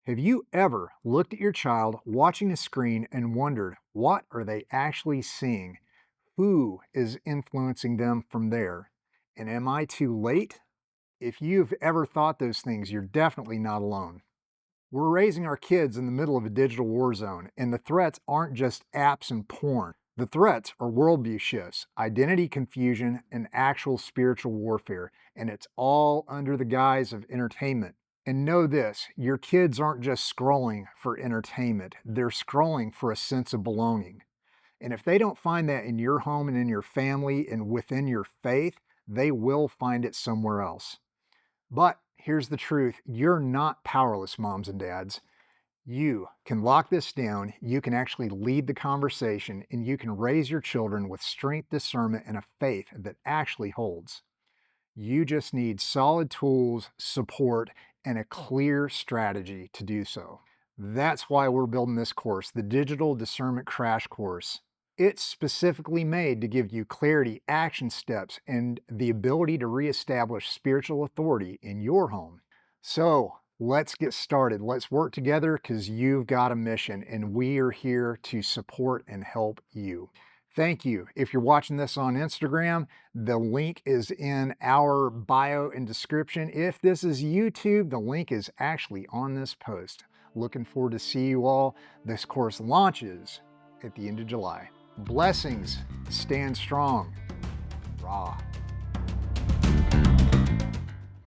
Have you ever looked at your child watching a screen and wondered, what are they actually seeing? Who is influencing them from there? And am I too late? If you've ever thought those things, you're definitely not alone. We're raising our kids in the middle of a digital war zone, and the threats aren't just apps and porn. The threats are worldview shifts, identity confusion, and actual spiritual warfare, and it's all under the guise of entertainment. And know this, your kids aren't just scrolling for entertainment, they're scrolling for a sense of belonging. And if they don't find that in your home and in your family and within your faith, they will find it somewhere else. But here's the truth, you're not powerless, moms and dads. You can lock this down, you can actually lead the conversation, and you can raise your children with strength, discernment, and a faith that actually holds. You just need solid tools, support, and a clear strategy to do so. That's why we're building this course, the Digital Discernment Crash Course. It's specifically made to give you clarity, action steps, and the ability to reestablish spiritual authority in your home. So let's get started. Let's work together because you've got a mission and we are here to support and help you. Thank you. If you're watching this on Instagram, the link is in our bio and description. If this is YouTube, the link is actually on this post. Looking forward to see you all. This course launches at the end of July. Blessings. Stand strong. Rah.